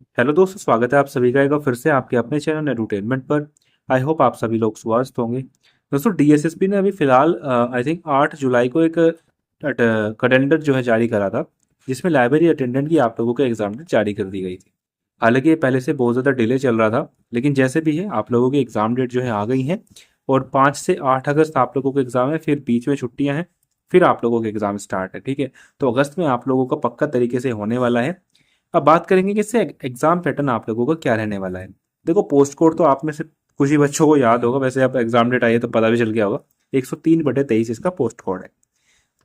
Hello दोस्तों, स्वागत है आप सभी का एक बार फिर से आपके अपने चैनल एडुटेनमेंट पर। आई होप आप सभी लोग स्वस्थ होंगे। दोस्तों, डीएसएसपी ने अभी फिलहाल आई थिंक 8 जुलाई को एक कैलेंडर जो है जारी करा था, जिसमें लाइब्रेरी अटेंडेंट की आप लोगों के एग्जाम डेट जारी कर दी गई थी। हालांकि ये पहले से बहुत ज़्यादा डिले चल रहा था, लेकिन जैसे भी है आप लोगों की एग्जाम डेट जो है आ गई है। और 5 से 8 अगस्त आप लोगों के एग्जाम है, फिर बीच में छुट्टियां हैं, फिर आप लोगों के एग्जाम स्टार्ट है। ठीक है, तो अगस्त में आप लोगों का पक्का तरीके से होने वाला है। अब बात करेंगे कि इससे एग्जाम पैटर्न आप लोगों का क्या रहने वाला है। देखो, पोस्ट कोड तो आप में से कुछ ही बच्चों को याद होगा, वैसे आप एग्जाम डेट आई है तो पता भी चल गया होगा। 103/23 इसका पोस्ट कोड है।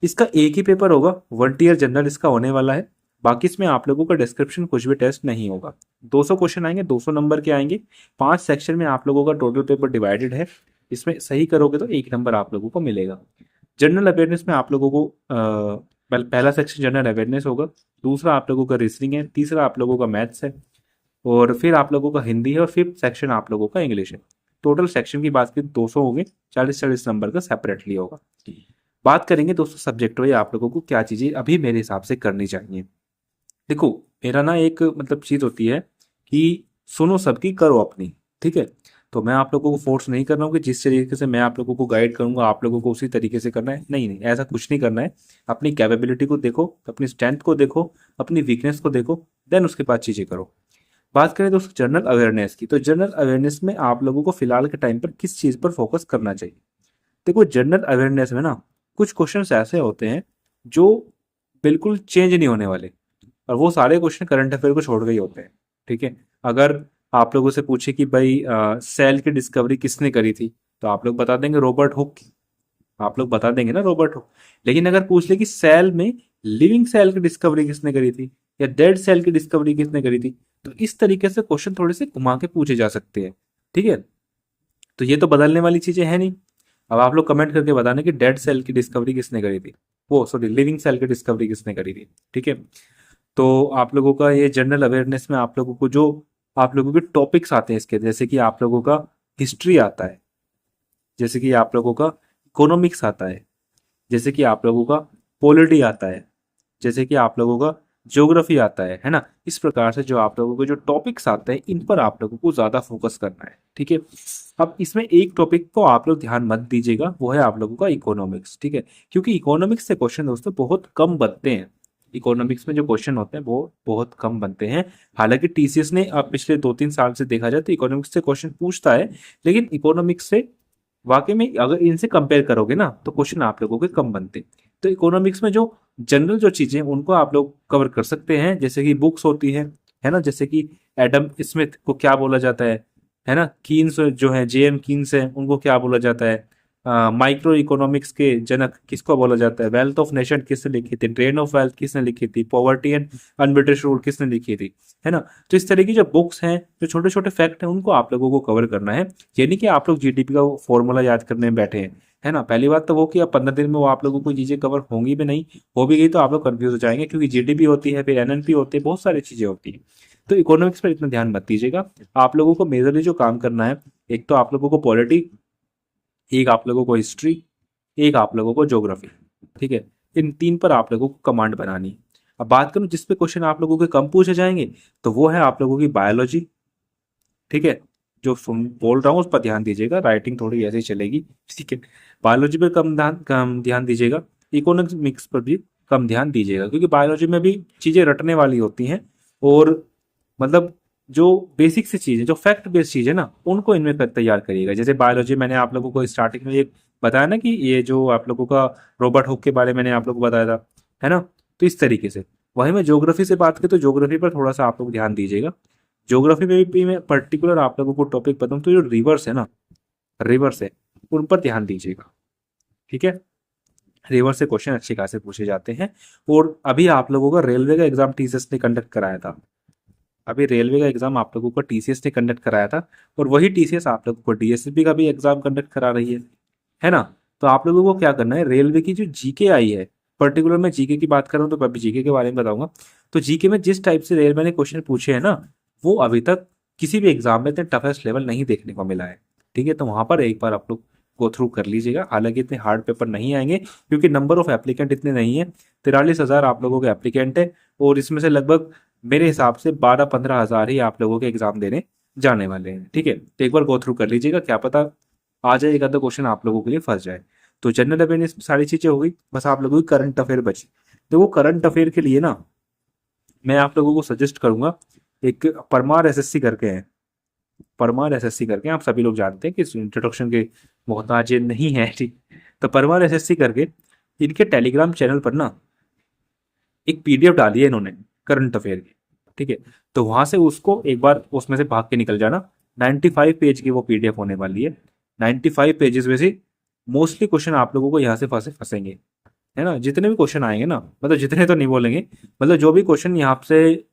इसका एक ही पेपर होगा, 1 ईयर जनरल इसका होने वाला है। बाकी इसमें आप लोगों का डिस्क्रिप्शन कुछ भी टेस्ट नहीं होगा। 200 क्वेश्चन आएंगे, 200 नंबर के आएंगे। 5 सेक्शन में आप लोगों का टोटल पेपर डिवाइडेड है। इसमें सही करोगे तो 1 नंबर आप लोगों को मिलेगा। जनरल अवेयरनेस में आप लोगों को पहला सेक्शन जनरल अवेयरनेस होगा। दूसरा आप लोगों का रीजनिंग है। तीसरा आप लोगों का मैथ्स है। और फिर आप लोगों का हिंदी है। और फिफ्थ सेक्शन आप लोगों का इंग्लिश है। टोटल सेक्शन की बात करें 200 होंगे। 40-40 नंबर का सेपरेटली होगा। बात करेंगे दोस्तों सब्जेक्ट वाइज आप लोगों को क्या चीज़ें अभी मेरे हिसाब से करनी चाहिए। देखो, मेरा ना एक मतलब चीज़ होती है कि सुनो सबकी करो अपनी। ठीक है, तो मैं आप लोगों को फोर्स नहीं कर रहा हूँ कि जिस तरीके से मैं आप लोगों को गाइड करूंगा आप लोगों को उसी तरीके से करना है। नहीं नहीं, ऐसा कुछ नहीं करना है। अपनी कैपेबिलिटी को देखो, अपनी स्ट्रेंथ को देखो, अपनी वीकनेस को देखो, देन उसके बाद चीज़ें करो। बात करें दोस्तों जनरल अवेयरनेस की, तो जनरल अवेयरनेस में आप लोगों को फिलहाल के टाइम पर किस चीज़ पर फोकस करना चाहिए। देखो, जनरल अवेयरनेस में ना कुछ क्वेश्चंस ऐसे होते हैं जो बिल्कुल चेंज नहीं होने वाले, और वो सारे क्वेश्चन करंट अफेयर को छोड़ के ही होते हैं। ठीक है, अगर आप लोगों से पूछे कि भाई सेल की डिस्कवरी किसने करी थी, तो आप लोग बता देंगे रॉबर्ट हुक। आप लोग बता देंगे ना रॉबर्ट हुक। लेकिन अगर पूछ ले कि सेल में लिविंग सेल की डिस्कवरी किसने करी थी या डेड सेल की डिस्कवरी किसने करी थी, तो इस तरीके से क्वेश्चन थोड़े से घुमा के पूछे जा सकते हैं। ठीक है, तो ये तो बदलने वाली चीजें है नहीं। अब आप लोग कमेंट करके बताना कि डेड सेल की डिस्कवरी किसने करी थी, वो सॉरी लिविंग सेल की डिस्कवरी किसने करी थी। ठीक है, तो आप लोगों का ये जनरल अवेयरनेस में आप लोगों को जो आप लोगों के टॉपिक्स आते हैं इसके, जैसे कि आप लोगों का हिस्ट्री आता है, जैसे कि आप लोगों का इकोनॉमिक्स आता है, जैसे कि आप लोगों का पॉलिटी आता है, जैसे कि आप लोगों का ज्योग्राफी आता है ना। इस प्रकार से जो आप लोगों के जो टॉपिक्स आते हैं इन पर आप लोगों को ज्यादा फोकस करना है। ठीक है, अब इसमें एक टॉपिक को आप लोग ध्यान मत दीजिएगा, वो है आप लोगों का इकोनॉमिक्स। ठीक है, क्योंकि इकोनॉमिक्स से क्वेश्चन दोस्तों बहुत कम बनते हैं। इकोनॉमिक्स में जो क्वेश्चन होते हैं वो बहुत कम बनते हैं। हालांकि टीसीएस ने अब पिछले 2-3 साल से देखा जाए तो इकोनॉमिक्स से क्वेश्चन पूछता है, लेकिन इकोनॉमिक्स से वाकई में अगर इनसे कंपेयर करोगे ना तो क्वेश्चन आप लोगों के कम बनते हैं। तो इकोनॉमिक्स में जो जनरल जो चीजें हैं उनको आप लोग कवर कर सकते हैं, जैसे कि बुक्स होती है ना, जैसे कि एडम स्मिथ को क्या बोला जाता है ना, कीन्स जो है जेएम कीन्स है उनको क्या बोला जाता है, माइक्रो इकोनॉमिक्स के जनक किसको बोला जाता है, वेल्थ ऑफ नेशन किसने लिखी थी, ड्रेन ऑफ वेल्थ किसने लिखी थी, पॉवर्टी एंड अनब्रिटिश रूल किसने लिखी थी, है ना। तो इस तरह की जो बुक्स हैं, जो छोटे छोटे फैक्ट हैं, उनको आप लोगों को कवर करना है। ये नहीं कि आप लोग जीडीपी का फॉर्मूला याद करने में बैठे हैं, है ना। पहली बात तो वो कि अब 15 दिन में वो आप लोगों को चीजें कवर होंगी भी नहीं, हो भी गई तो आप लोग कंफ्यूज हो जाएंगे, क्योंकि जीडीपी होती है, फिर एनएनपी होती है, बहुत सारी चीजें होती है। तो इकोनॉमिक्स पर इतना ध्यान मत दीजिएगा। आप लोगों को मेजरली जो काम करना है, एक तो आप लोगों को पॉलिटी, एक आप लोगों को हिस्ट्री, एक आप लोगों को ज्योग्राफी। ठीक है, इन तीन पर आप लोगों को कमांड बनानी है। अब बात करूं जिस पे क्वेश्चन आप लोगों के कम पूछे जाएंगे, तो वो है आप लोगों की बायोलॉजी। ठीक है, जो सुन बोल रहा हूँ उस पर ध्यान दीजिएगा, राइटिंग थोड़ी ऐसे ही चलेगी। ठीक है, बायोलॉजी पर कम ध्यान दीजिएगा। इकोनॉमिक्स पर भी कम ध्यान दीजिएगा, क्योंकि बायोलॉजी में भी चीजें रटने वाली होती हैं। और मतलब जो बेसिक सी चीज़ है, जो फैक्ट बेस्ड चीज़ है ना, उनको इनमें तैयार करिएगा। जैसे बायोलॉजी मैंने आप लोगों को स्टार्टिंग में ये बताया ना कि ये जो आप लोगों का रॉबर्ट हुक के बारे में मैंने आप लोगों को बताया था, है ना। तो इस तरीके से वहीं मैं ज्योग्राफी से बात करें तो ज्योग्राफी पर थोड़ा सा आप लोग ध्यान दीजिएगा। ज्योग्राफी में भी मैं पर्टिकुलर आप लोगों को टॉपिक बताऊँ तो जो रिवर्स है ना, रिवर्स है, उन पर ध्यान दीजिएगा। ठीक है, रिवर्स से क्वेश्चन अच्छे खासे पूछे जाते हैं। और अभी आप लोगों का रेलवे का एग्जाम टीसीएस ने कंडक्ट कराया था। अभी रेलवे का एग्जाम आप लोगों को टीसीएस ने कंडक्ट कराया था, और वही टीसीएस आप लोगों को डीएसएसबी का भी एग्जाम कंडक्ट करा रही है ना। तो आप लोगों को क्या करना है, रेलवे की जो जीके आई है, पर्टिकुलर मैं जीके की बात कर रहा हूँ तो अभी जीके के बारे में बताऊंगा। तो जीके में जिस टाइप से रेलवे ने क्वेश्चन पूछे हैं ना, वो अभी तक किसी भी एग्जाम में इतने टफेस्ट लेवल नहीं देखने को मिला है। ठीक है, तो वहां पर एक बार आप लोग गो थ्रू कर लीजिएगा। हालांकि इतने हार्ड पेपर नहीं आएंगे, क्योंकि नंबर ऑफ एप्लीकेंट इतने नहीं है। 43,000 आप लोगों के एप्लीकेंट है, और इसमें से लगभग मेरे हिसाब से 12-15 हज़ार ही आप लोगों के एग्जाम देने जाने वाले हैं। ठीक है, तो एक बार गो थ्रू कर लीजिएगा, क्या पता आ जाए एक आधा क्वेश्चन आप लोगों के लिए फंस जाए। तो जनरल अवेयरनेस में सारी चीजें हो गई, बस आप लोगों की करंट अफेयर बची। देखो करंट अफेयर के लिए ना मैं आप लोगों को सजेस्ट करूंगा, एक परमार एसएससी करके है, परमार एसएससी करके आप सभी लोग जानते हैं कि इंट्रोडक्शन के मोहताज ये नहीं है। ठीक, तो परमार एसएससी करके इनके टेलीग्राम चैनल पर ना एक पीडीएफ डाली है इन्होंने करंट अफेयर की। ठीक है, तो वहां से उसको एक बार उसमें से भाग के निकल जाना। 95 पेज की वो पीडीएफ होने वाली है। 95 पेजेस में से मोस्टली क्वेश्चन आप लोगों को यहाँ से फंसेंगे, है ना। जितने भी क्वेश्चन आएंगे ना, मतलब जितने तो नहीं बोलेंगे, मतलब जो भी क्वेश्चन यहाँ से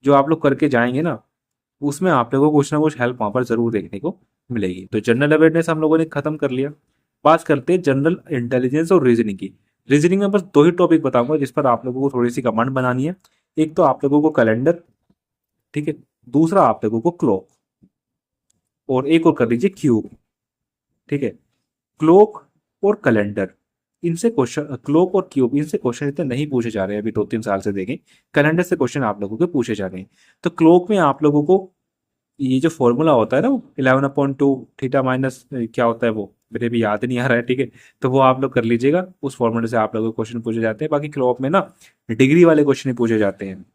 जो आप लोग करके जाएंगे ना, उसमें आप लोगों को कुछ ना कुछ हेल्प वहां पर जरूर देखने को मिलेगी। तो जनरल अवेयरनेस हम लोगों ने खत्म कर लिया। बात करते हैं जनरल इंटेलिजेंस और रीजनिंग की। रीजनिंग में बस दो ही टॉपिक बताऊंगा जिस पर आप लोगों को थोड़ी सी कमांड बनानी है। एक तो आप लोगों को कैलेंडर, ठीक है, दूसरा आप लोगों को क्लॉक, और एक और कर लीजिए क्यूब। ठीक है, क्लॉक और कैलेंडर, इनसे क्वेश्चन, क्लॉक और क्यूब, इनसे क्वेश्चन इतने नहीं पूछे जा रहे हैं अभी 2-3 साल से देखें। कैलेंडर से क्वेश्चन आप लोगों के पूछे जा रहे हैं। तो क्लॉक में आप लोगों को ये जो फॉर्मूला होता है ना, वो 11/2 थीटा माइनस क्या होता है वो मेरे भी याद नहीं आ रहा है। ठीक है, तो वो आप लोग कर लीजिएगा, उस फॉर्मूले से आप लोगों को क्वेश्चन पूछे जाते हैं। बाकी क्लॉक में ना डिग्री वाले क्वेश्चन ही पूछे जाते हैं,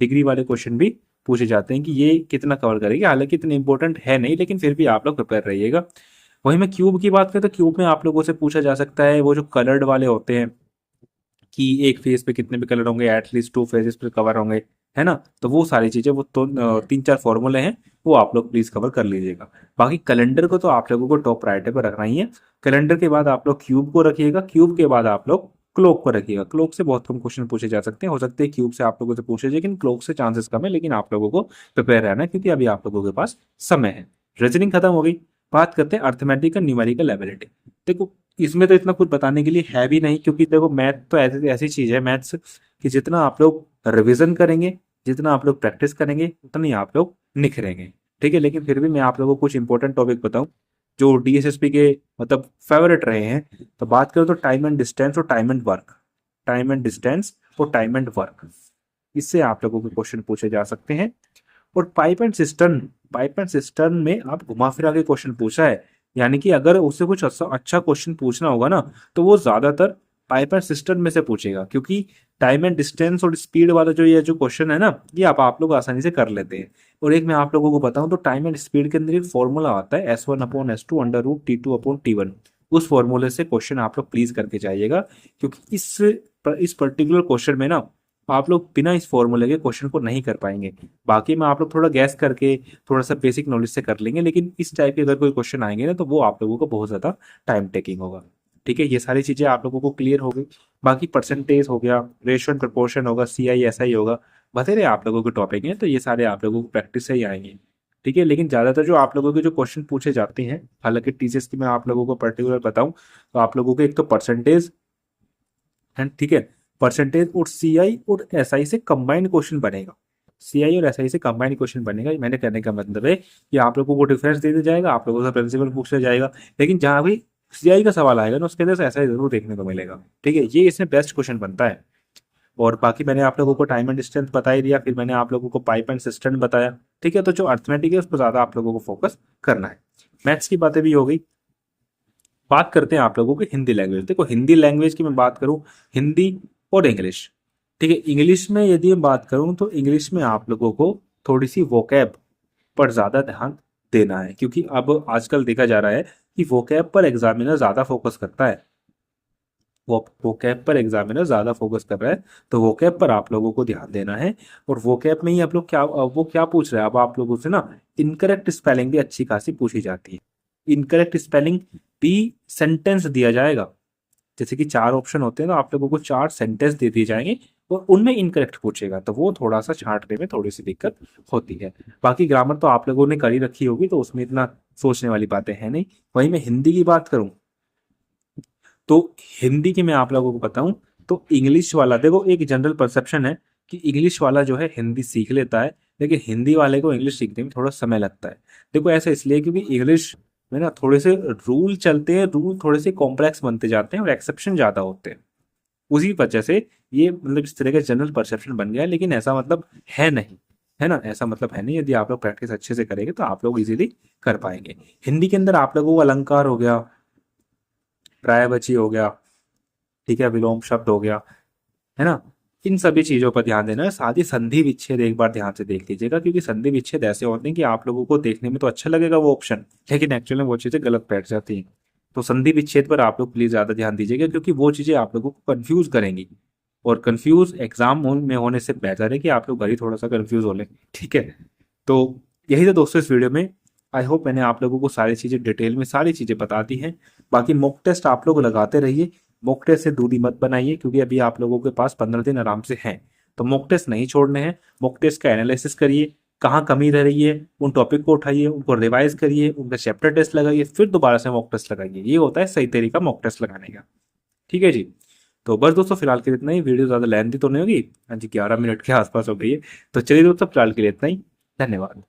डिग्री वाले क्वेश्चन भी पूछे जाते हैं कि ये कितना कवर करेगी। हालांकि इतने इंपॉर्टेंट है नहीं, लेकिन फिर भी आप लोग प्रिपेयर रहिएगा। वहीं मैं क्यूब की बात करें तो क्यूब में आप लोगों से पूछा जा सकता है वो जो कलर्ड वाले होते हैं कि एक फेस पे कितने भी कलर होंगे, एटलीस्ट 2 फेजेस पे कवर होंगे, है ना। तो वो सारी चीजें, वो तो 3-4 फॉर्मूले हैं, वो आप लोग प्लीज कवर कर लीजिएगा। बाकी कैलेंडर को तो आप लोगों को टॉप प्रायोरिटी पर रखना ही है। कैलेंडर के बाद आप लोग क्यूब को रखिएगा, क्यूब के बाद आप लोग क्लोक को रखिएगा। क्लोक से बहुत कम क्वेश्चन पूछे जा सकते हैं, हो सकते हैं क्यूब से आप लोगों से पूछे, लेकिन क्लोक से चांसेस कम है। लेकिन आप लोगों को प्रिपेयर रहना है, क्योंकि अभी आप लोगों के पास समय है। रीजनिंग खत्म हो गई। बात करते हैं अर्थमेटिक एंड न्यूमेरिकल एबिलिटी। देखो इसमें तो इतना कुछ बताने के लिए है भी नहीं, क्योंकि देखो मैथ तो ऐसी ऐसी चीज है, मैथ्स कि जितना आप लोग रिवीजन करेंगे, जितना आप लोग प्रैक्टिस करेंगे, उतना ही आप लोग निखरेंगे। ठीक है, लेकिन फिर भी मैं आप लोगों को कुछ इंपॉर्टेंट टॉपिक बताऊं जो डीएसएसपी के मतलब फेवरेट रहे हैं। तो बात करें तो टाइम एंड डिस्टेंस और time and work, time and distance और टाइम एंड वर्क, इससे आप लोगों के क्वेश्चन पूछे जा सकते हैं। और pipe and system, pipe and system में आप घुमा फिरा के क्वेश्चन पूछा है, यानी कि अगर उससे कुछ अच्छा क्वेश्चन पूछना होगा ना, तो वो ज्यादातर पाइप एंड सिस्टम में से पूछेगा, क्योंकि टाइम एंड डिस्टेंस और स्पीड वाला जो ये जो क्वेश्चन है ना, ये आप लोग आसानी से कर लेते हैं। और एक मैं आप लोगों को बताऊं तो टाइम एंड स्पीड के अंदर एक फॉर्मूला आता है S1/S2 √T2/T1। उस फॉर्मूले से क्वेश्चन आप लोग प्लीज करके जाइएगा, क्योंकि इस पर्टिकुलर क्वेश्चन में ना आप लोग बिना इस फॉर्मूले के क्वेश्चन को नहीं कर पाएंगे। बाकी में आप लोग थोड़ा गैस करके थोड़ा सा बेसिक नॉलेज से कर लेंगे, लेकिन इस टाइप के अगर कोई क्वेश्चन आएंगे ना, तो वो आप लोगों को बहुत ज्यादा टाइम टेकिंग होगा। ठीक है, ये सारी चीजें आप लोगों को क्लियर हो गई। बाकी परसेंटेज हो गया, रेशियो एंड प्रोपोर्शन होगा, सीआई एसआई होगा, बथेरे आप लोगों के टॉपिक हैं, तो ये सारे आप लोगों को प्रैक्टिस से ही आएंगे। ठीक है, लेकिन ज्यादातर जो आप लोगों के जो क्वेश्चन पूछे जाते हैं, हालांकि टीसीएस की मैं आप लोगों को पर्टिकुलर बताऊं तो आप लोगों के एक तो परसेंटेज एंड, ठीक है, परसेंटेज और सीआई और एसआई से कंबाइंड क्वेश्चन बनेगा। सीआई और एसआई से कंबाइंड क्वेश्चन बनेगा। मैंने कहने का मतलब है कि आप लोगों को डिफरेंस दे दिया जाएगा, आप लोगों से प्रिंसिपल पूछ लिया जाएगा, लेकिन जहां भी सीआई का सवाल आएगा ना, उसके अंदर से एसआई जरूर देखने को मिलेगा। ठीक है, ये इसमें बेस्ट क्वेश्चन बनता है। और बाकी मैंने आप लोगों को टाइम एंड डिस्टेंस बता ही दिया, फिर मैंने आप लोगों को पाइप एंड सिस्टम बताया। ठीक है, तो जो अर्थमेटिक है उस पर ज्यादा आप लोगों को फोकस करना है। मैथ्स की बातें भी हो गई। बात करते हैं आप लोगों की हिंदी लैंग्वेज। देखो हिंदी लैंग्वेज की मैं बात करूं, हिंदी और इंग्लिश। ठीक है, इंग्लिश में यदि मैं बात करूं तो इंग्लिश में आप लोगों को थोड़ी सी वोकैब पर ज्यादा ध्यान देना है, क्योंकि अब आजकल देखा जा रहा है कि वोकैब पर एग्जामिनर ज्यादा फोकस करता है। वो वोकैब पर एग्जामिनर ज्यादा फोकस कर रहा है, तो वोकैब पर आप लोगों को ध्यान देना है। और वोकैब में ही आप लोग क्या, वो क्या पूछ रहे हैं अब आप लोगों से ना, इनकरेक्ट स्पेलिंग भी अच्छी खासी पूछी जाती है। इनकरेक्ट स्पेलिंग भी सेंटेंस दिया जाएगा, जैसे कि 4 ऑप्शन होते हैं, तो आप लोगों को 4 सेंटेंस दे दिए जाएंगे और उनमें इनकरेक्ट पूछेगा, तो वो थोड़ा सा छांटने में थोड़ी सी दिक्कत होती है। बाकी ग्रामर तो आप लोगों ने कर ही रखी होगी, तो उसमें इतना सोचने वाली बातें हैं नहीं। वहीं मैं हिंदी की बात करूं तो हिंदी की मैं आप लोगों को बताऊं तो इंग्लिश वाला, देखो एक जनरल परसेप्शन है कि इंग्लिश वाला जो है हिंदी सीख लेता है, लेकिन हिंदी वाले को इंग्लिश सीखने में थोड़ा समय लगता है। देखो ऐसा इसलिए क्योंकि इंग्लिश में ना थोड़े से रूल चलते हैं, रूल थोड़े से कॉम्प्लेक्स बनते जाते हैं और एक्सेप्शन ज्यादा होते हैं। उसी वजह से ये मतलब इस तरह का जनरल परसेप्शन बन गया है, लेकिन ऐसा मतलब है नहीं, है ना, ऐसा मतलब है नहीं। यदि आप लोग प्रैक्टिस अच्छे से करेंगे तो आप लोग इजीली कर पाएंगे। हिंदी के अंदर आप लोगों को अलंकार हो गया, पर्यायवाची हो गया, ठीक है, विलोम शब्द हो गया, है ना, इन सभी चीजों पर ध्यान देना है। साथ ही संधि विच्छेद एक बार ध्यान से देख लीजिएगा, क्योंकि संधि विच्छेद ऐसे होते हैं कि आप लोगों को देखने में तो अच्छा लगेगा वो ऑप्शन, लेकिन एक्चुअली में वो चीजें गलत बैठ जाती हैं। तो संधि विच्छेद पर आप लोग प्लीज ज्यादा ध्यान दीजिएगा, क्योंकि वो चीजें आप लोगों को कंफ्यूज करेंगी, और कंफ्यूज एग्जाम में होने से बेहतर है कि आप लोग घर ही थोड़ा सा कंफ्यूज हो लें, ठीक है। तो यही था दोस्तों इस वीडियो में। आई होप मैंने आप लोगों को सारी चीजें डिटेल में सारी चीजें बता दी हैं। बाकी मॉक टेस्ट आप लोग लगाते रहिए, मॉक टेस्ट से दूरी मत बनाइए, क्योंकि अभी आप लोगों के पास 15 दिन आराम से हैं, तो मॉक टेस्ट नहीं छोड़ने हैं। मॉक टेस्ट का एनालिसिस करिए, कहाँ कमी रह रही है, उन टॉपिक को उठाइए, उनको रिवाइज करिए, उनका चैप्टर टेस्ट लगाइए, फिर दोबारा से मॉक टेस्ट लगाइए। ये होता है सही तरीका मॉक टेस्ट लगाने का, ठीक है जी। तो बस दोस्तों फिलहाल के लिए इतना ही, वीडियो ज़्यादा लेंथी तो नहीं होगी, हाँ जी, 11 मिनट के आसपास हो गई है। तो चलिए दोस्तों फिलहाल के लिए इतना ही, धन्यवाद।